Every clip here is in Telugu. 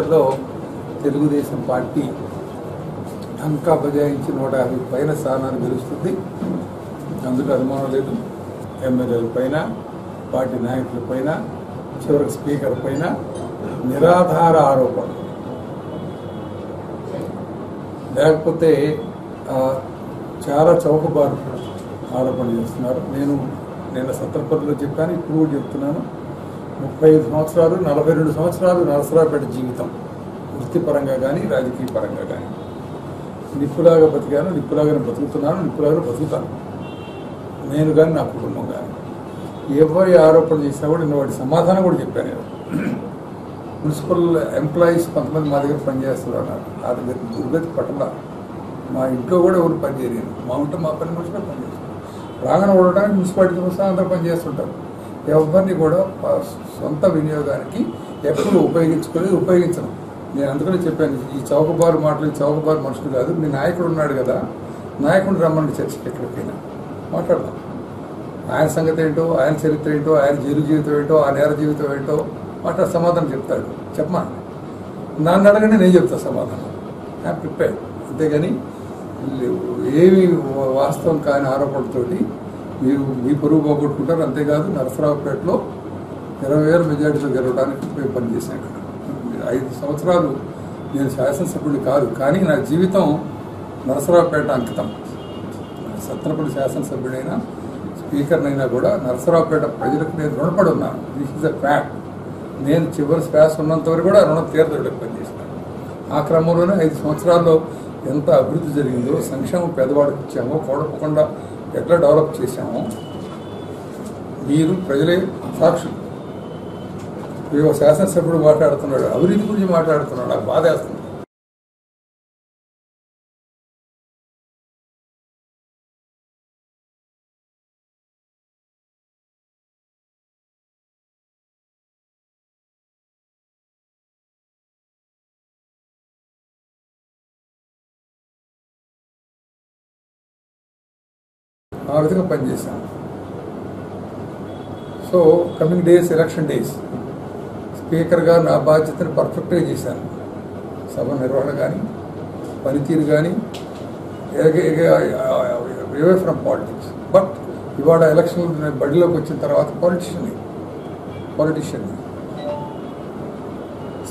లో తెలుగుదేశం పార్టీ ఢంకా బజాయించి 150 పైన స్థానాలు గెలుస్తుంది. అందుకు అనుమానం లేదు. ఎమ్మెల్యేల పైన, పార్టీ నాయకుల పైన, చివరికి స్పీకర్ పైన నిరాధార ఆరోపణలు, లేకపోతే చాలా చౌకబారు ఆరోపణలు చేస్తున్నారు. నేను సత్తరపల్లిలో చెప్పాను, ఇప్పుడు కూడా చెప్తున్నాను. 35 సంవత్సరాలు 42 సంవత్సరాలు నరసరావుపేట జీవితం, వృత్తిపరంగా కానీ రాజకీయ పరంగా కానీ నిప్పులాగా బతికాను, నిప్పులాగానే బతుకుతున్నాను, నిప్పులాగా బతుకుతాను. నేను కానీ నా కుటుంబం కానీ ఎవరి ఆరోపణ చేసినా కూడా నేను వాటి సమాధానం కూడా చెప్పాను. నేను మున్సిపల్ ఎంప్లాయీస్ కొంతమంది మా దగ్గర పనిచేస్తున్నారు. ఆ దగ్గర దుర్గతి పట్టణ మా ఇంట్లో కూడా ఎవరు పనిచేయలేదు. మా ఉంటే మా పని మనుషులు పనిచేస్తారు. రాగానే ఉండడానికి మున్సిపాలిటీ సంస్థ అందరూ పనిచేస్తుంటారు. ఎవరిని కూడా సొంత వినియోగానికి ఎప్పుడు ఉపయోగించను. నేను అందుకనే చెప్పాను, ఈ చౌకబారు మాటలు చౌకబారు మనుషులు కాదు. మీ నాయకుడు ఉన్నాడు కదా, నాయకుడిని రమ్మని చర్చకి ఎక్కడికైనా మాట్లాడదాం. ఆయన సంగతి ఏంటో, ఆయన చరిత్ర ఏంటో, ఆయన జైలు జీవితం ఏంటో, ఆ నేర జీవితం ఏంటో మాట్లాడే సమాధానం చెప్తాడు. చెప్పమని నన్ను అడగండి, నేను చెప్తాను సమాధానం. I'm prepared. అంతేగాని ఏమి వాస్తవం కాని ఆరోపణలతోటి మీరు మీ పరువు పోగొట్టుకుంటారు. అంతేకాదు నరసరావుపేటలో 20,000 మెజార్టీతో గెలవడానికి మేము పనిచేశాను. 5 సంవత్సరాలు నేను శాసనసభ్యుడు కాదు, కానీ నా జీవితం నరసరావుపేట అంకితం. సత్తెనపల్లి శాసనసభ్యుడైనా స్పీకర్నైనా కూడా నరసరావుపేట ప్రజలకు నేను రుణపడి ఉన్నాను. This is a fact. నేను చివరి శ్వాస ఉన్నంత వరకు కూడా రుణ తీర్థుడికి పనిచేసినాను. ఆ క్రమంలోనే 5 సంవత్సరాల్లో ఎంత అభివృద్ధి జరిగిందో, సంక్షేమం పేదవాడికి ఇచ్చామో, కోడపకుండా ఎట్లా డెవలప్ చేశామో మీరు ప్రజలే సాక్షులు. శాసనసభ్యుడు మాట్లాడుతున్నాడు, అభివృద్ధి గురించి మాట్లాడుతున్నాడు, నాకు బాధేస్తుంది. ఆ విధంగా పనిచేశాను. So coming days, election days, స్పీకర్గా నా బాధ్యతను పర్ఫెక్ట్గా చేశాను. సభ నిర్వహణ కానీ, పనితీరు కానీ, అవే ఫ్రమ్ పాలిటిక్స్. బట్ ఇవాళ ఎలక్షన్ బడిలోకి వచ్చిన తర్వాత పాలిటిషియన్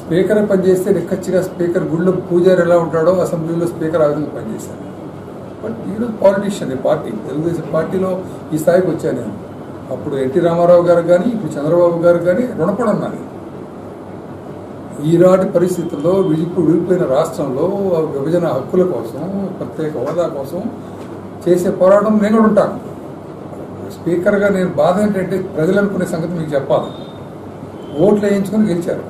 స్పీకర్ పనిచేస్తే నిక్కచ్చిగా స్పీకర్ గుళ్ళో పూజారి ఎలా ఉంటాడో అసెంబ్లీలో స్పీకర్ ఆ విధంగా పనిచేశాను. బట్ ఈరోజు పాలిటిషియన్, పార్టీ తెలుగుదేశం పార్టీలో ఈ స్థాయికి వచ్చాను నేను. అప్పుడు ఎన్టీ రామారావు గారు కానీ, ఇప్పుడు చంద్రబాబు గారు కానీ రుణపడి ఉన్నాను. ఈనాటి పరిస్థితుల్లో విడిపోయిన రాష్ట్రంలో విభజన హక్కుల కోసం, ప్రత్యేక హోదా కోసం చేసే పోరాటం నేను కూడా ఉంటాను. స్పీకర్గా నేను బాధ ఏంటంటే ప్రజలు అనుకునే సంగతి మీకు చెప్పాలి. ఓట్లు వేయించుకొని గెలిచారు.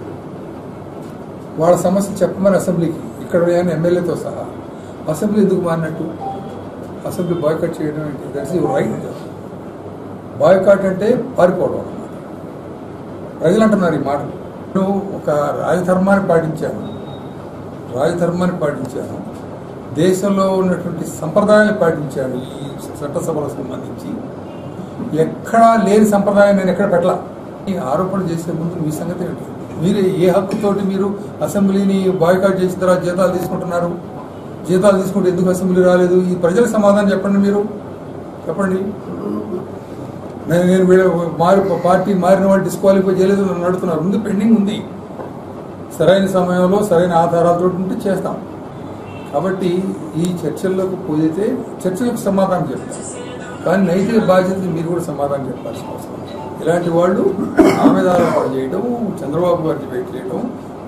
వాళ్ళ సమస్య చెప్పమని అసెంబ్లీకి, ఇక్కడ ఎమ్మెల్యేతో సహా అసెంబ్లీ ఎందుకు మారినట్టు? అసెంబ్లీ బాయ్కాట్ చేయడం ఏంటి? That's your right. బాయ్కాట్ అంటే పారిపోవడం అన్నమాట. ప్రజలు అంటున్నారు ఈ మాటలు. నేను ఒక రాజధర్మాన్ని పాటించాను, దేశంలో ఉన్నటువంటి సంప్రదాయాన్ని పాటించాను. ఈ చట్టసభలకు సంబంధించి ఎక్కడా లేని సంప్రదాయం నేను ఎక్కడ పెట్టలా. ఈ ఆరోపణలు చేసే ముందు మీ సంగతి ఏంటి? మీరు ఏ హక్కుతోటి మీరు అసెంబ్లీని బాయ్కాట్ చేసిన తర్వాత జీతాలు తీసుకుంటున్నారు? జీతాలు తీసుకుంటే ఎందుకు అసెంబ్లీ రాలేదు? ఈ ప్రజలకు సమాధానం చెప్పండి. మీరు చెప్పండి. నేను పార్టీ మారిన వాళ్ళు డిస్క్వాలిఫై చేయలేదు నన్ను అడుగుతున్నారు. ముందు పెండింగ్ ఉంది. సరైన సమయంలో సరైన ఆధారాలతో ఉంటే చేస్తాం. కాబట్టి ఈ చర్చల్లోకి పోతే చర్చలకు సమాధానం చెప్తాం, కానీ నైతిక బాధ్యత మీరు కూడా సమాధానం చెప్పాల్సిన అవసరం. ఇలాంటి వాళ్ళు ఆ మీద ఆరోపణ చేయడం, చంద్రబాబు గారిని వెయిట్ చేయడం,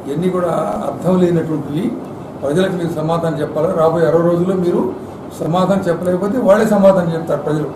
ఇవన్నీ కూడా అర్థం లేనటువంటివి. ప్రజలకు మీరు సమాధానం చెప్పాలి. రాబోయే 60 రోజుల్లో మీరు సమాధానం చెప్పలేకపోతే వాళ్ళే సమాధానం చెప్తారు ప్రజలు.